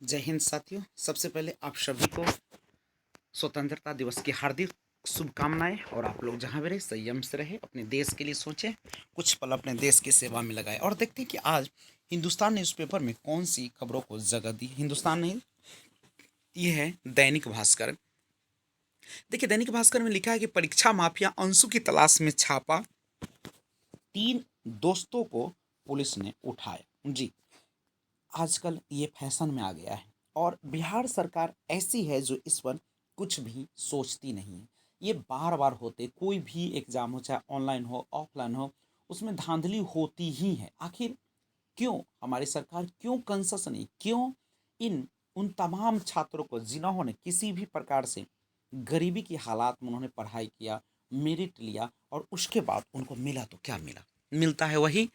जय हिंद साथियों। सबसे पहले आप सभी को स्वतंत्रता दिवस की हार्दिक शुभकामनाएं। और आप लोग जहां भी रहे संयम से रहे, अपने देश के लिए सोचें, कुछ पल अपने देश की सेवा में लगाएं। और देखते हैं कि आज हिंदुस्तान न्यूज़पेपर में कौन सी खबरों को जगह दी। हिंदुस्तान नहीं, ये है दैनिक भास्कर। देखिए, दैनिक भास्कर में लिखा है कि परीक्षा माफिया अंशु की तलाश में छापा, 3 दोस्तों को पुलिस ने उठाया। जी, आजकल ये फैशन में आ गया है और बिहार सरकार ऐसी है जो इस पर कुछ भी सोचती नहीं है। ये बार बार होते, कोई भी एग्जाम हो, चाहे ऑनलाइन हो ऑफलाइन हो, उसमें धांधली होती ही है। आखिर क्यों हमारी सरकार क्यों कंसस नहीं, क्यों इन उन तमाम छात्रों को जिन्होंने किसी भी प्रकार से गरीबी की हालात में उन्होंने पढ़ाई किया, मेरिट लिया और उसके बाद उनको मिला तो क्या मिला? मिलता है वही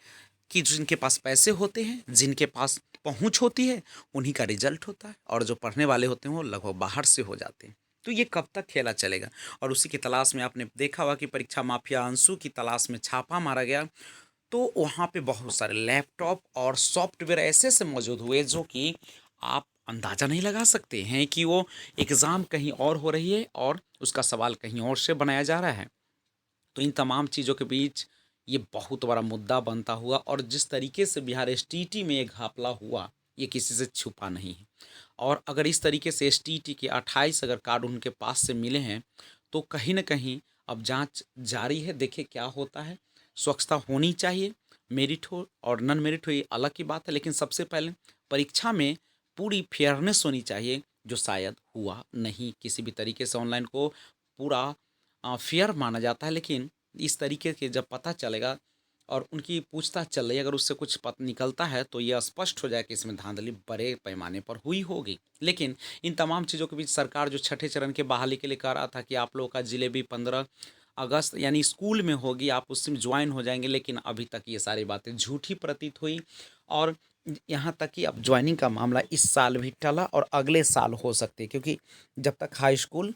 कि जिनके पास पैसे होते हैं, जिनके पास पहुंच होती है, उन्हीं का रिजल्ट होता है, और जो पढ़ने वाले होते हैं वो लगभग बाहर से हो जाते हैं। तो ये कब तक खेला चलेगा? और उसी की तलाश में आपने देखा होगा कि परीक्षा माफिया अंशु की तलाश में छापा मारा गया। तो वहाँ पे बहुत सारे लैपटॉप और सॉफ्टवेयर ऐसे ऐसे मौजूद हुए जो कि आप अंदाज़ा नहीं लगा सकते हैं कि वो एग्ज़ाम कहीं और हो रही है और उसका सवाल कहीं और से बनाया जा रहा है। तो इन तमाम चीज़ों के बीच ये बहुत बड़ा मुद्दा बनता हुआ, और जिस तरीके से बिहार एसटीईटी में ये घपला हुआ, ये किसी से छुपा नहीं है। और अगर इस तरीके से एसटीईटी के 28 अगर कार्ड उनके पास से मिले हैं, तो कहीं ना कहीं अब जांच जारी है, देखे क्या होता है। स्वच्छता होनी चाहिए, मेरिट हो और नॉन मेरिट हो ये अलग की बात है, लेकिन सबसे पहले परीक्षा में पूरी फेयरनेस होनी चाहिए, जो शायद हुआ नहीं। किसी भी तरीके से ऑनलाइन को पूरा फेयर माना जाता है, लेकिन इस तरीके के जब पता चलेगा और उनकी पूछताछ चल रही है, अगर उससे कुछ पता निकलता है तो ये स्पष्ट हो जाए कि इसमें धांधली बड़े पैमाने पर हुई होगी। लेकिन इन तमाम चीज़ों के बीच सरकार जो छठे चरण के बहाली के लिए कह रहा था कि आप लोगों का जिलेबी 15 अगस्त यानी स्कूल में होगी, आप उसमें ज्वाइन हो जाएंगे, लेकिन अभी तक ये सारी बातें झूठी प्रतीत हुई। और यहाँ तक कि अब ज्वाइनिंग का मामला इस साल भी टला और अगले साल हो सकती है, क्योंकि जब तक हाई स्कूल,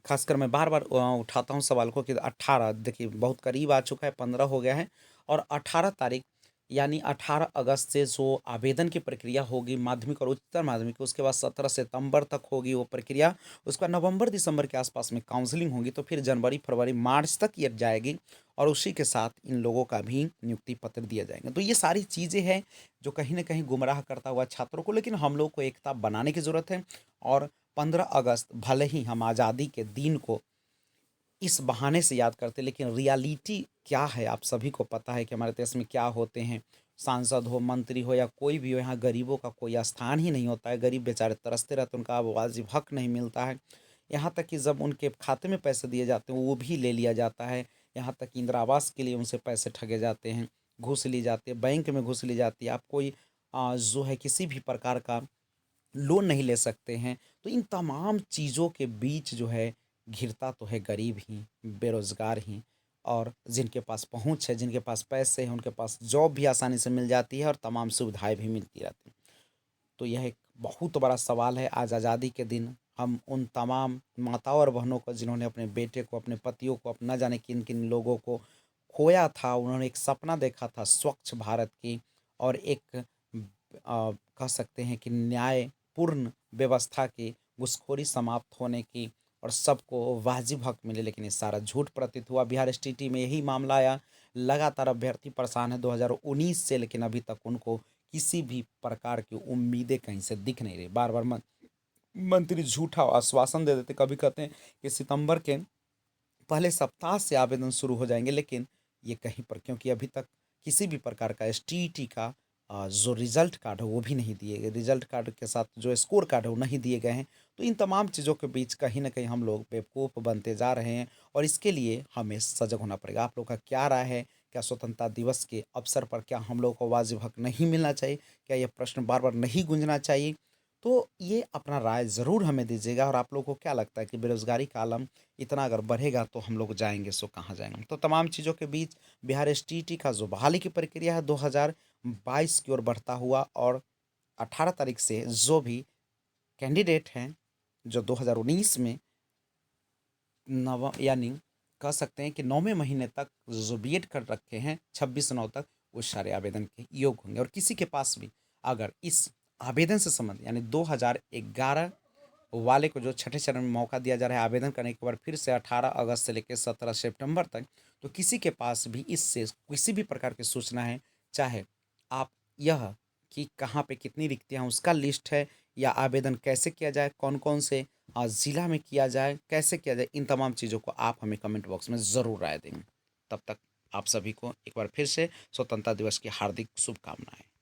खासकर मैं बार बार उठाता हूँ सवाल को कि 18, देखिए बहुत करीब आ चुका है, 15 हो गया है, और 18 तारीख यानी 18 अगस्त से जो आवेदन की प्रक्रिया होगी माध्यमिक और उच्चतर माध्यमिक, उसके बाद 17 सितंबर तक होगी वो प्रक्रिया। उसके बाद नवंबर दिसंबर के आसपास में काउंसलिंग होगी, तो फिर जनवरी फरवरी मार्च तक ये जाएगी, और उसी के साथ इन लोगों का भी नियुक्ति पत्र दिया जाएगा। तो ये सारी चीज़ें हैं जो कहीं ना कहीं गुमराह करता हुआ छात्रों को, लेकिन हम लोग को एकता बनाने की ज़रूरत है। और 15 अगस्त भले ही हम आज़ादी के दिन को इस बहाने से याद करते, लेकिन रियलिटी क्या है आप सभी को पता है कि हमारे देश में क्या होते हैं। सांसद हो, मंत्री हो या कोई भी हो, यहाँ गरीबों का कोई स्थान ही नहीं होता है। गरीब बेचारे तरसते रहते हैं, उनका वाजिब हक नहीं मिलता है। यहाँ तक कि जब उनके खाते में पैसे दिए जाते हैं वो भी ले लिया जाता है। यहाँ तक कि इंदिरा आवास के लिए उनसे पैसे ठगे जाते हैं, घूस ली जाती है, बैंक में घूस ली जाती है। आप कोई जो है किसी भी प्रकार का लोन नहीं ले सकते हैं। तो इन तमाम चीज़ों के बीच जो है घिरता तो है गरीब ही, बेरोज़गार ही, और जिनके पास पहुंच है, जिनके पास पैसे हैं, उनके पास जॉब भी आसानी से मिल जाती है और तमाम सुविधाएं भी मिलती रहती हैं। तो यह एक बहुत बड़ा सवाल है। आज आज़ादी के दिन हम उन तमाम माताओं और बहनों को जिन्होंने अपने बेटे को, अपने पतियों को, अपना जाने किन किन लोगों को खोया था, उन्होंने एक सपना देखा था स्वच्छ भारत की, और एक कह सकते हैं कि न्यायपूर्ण व्यवस्था की, घूसखोरी समाप्त होने की, और सबको वाजिब हक मिले, लेकिन ये सारा झूठ प्रतीत हुआ। बिहार एसटीटी में यही मामला आया। लगातार अभ्यर्थी परेशान है 2019 से, लेकिन अभी तक उनको किसी भी प्रकार की उम्मीदें कहीं से दिख नहीं रही। बार बार मंत्री झूठा आश्वासन दे देते, कभी कहते हैं कि सितंबर के पहले सप्ताह से आवेदन शुरू हो जाएंगे, लेकिन ये कहीं पर, क्योंकि अभी तक किसी भी प्रकार का एसटीईटी का जो रिजल्ट कार्ड है वो भी नहीं दिए गए, रिजल्ट कार्ड के साथ जो स्कोर कार्ड है वो नहीं दिए गए हैं। तो इन तमाम चीज़ों के बीच कहीं ना कहीं हम लोग बेवकूफ़ बनते जा रहे हैं, और इसके लिए हमें सजग होना पड़ेगा। आप लोग का क्या राय है? क्या स्वतंत्रता दिवस के अवसर पर क्या हम लोग को वाजिब हक नहीं मिलना चाहिए? क्या ये प्रश्न बार बार नहीं गूंजना चाहिए? तो ये अपना राय ज़रूर हमें दीजिएगा। और आप लोगों को क्या लगता है कि बेरोज़गारी का आलम इतना अगर बढ़ेगा तो हम लोग जाएंगे सो कहाँ जाएंगे? तो तमाम चीज़ों के बीच बिहार एसटीटी का जो बहाली की प्रक्रिया है 2022 की ओर बढ़ता हुआ, और 18 तारीख से जो भी कैंडिडेट हैं जो 2019 में नव यानी कह सकते हैं कि 9वें महीने तक जो बीएड कर रखे हैं, 26/9 तक वो सारे आवेदन के योग्य होंगे। और किसी के पास भी अगर इस आवेदन से संबंध यानी 2011 वाले को जो छठे चरण में मौका दिया जा रहा है आवेदन करने के बाद फिर से 18 अगस्त से लेकर 17 सितंबर तक, तो किसी के पास भी इससे किसी भी प्रकार की सूचना है, चाहे आप यह कि कहाँ पे कितनी रिक्तियाँ हैं उसका लिस्ट है, या आवेदन कैसे किया जाए, कौन कौन से ज़िला में किया जाए, कैसे किया जाए, इन तमाम चीज़ों को आप हमें कमेंट बॉक्स में ज़रूर राय देंगे। तब तक आप सभी को एक बार फिर से स्वतंत्रता दिवस की हार्दिक शुभकामनाएं।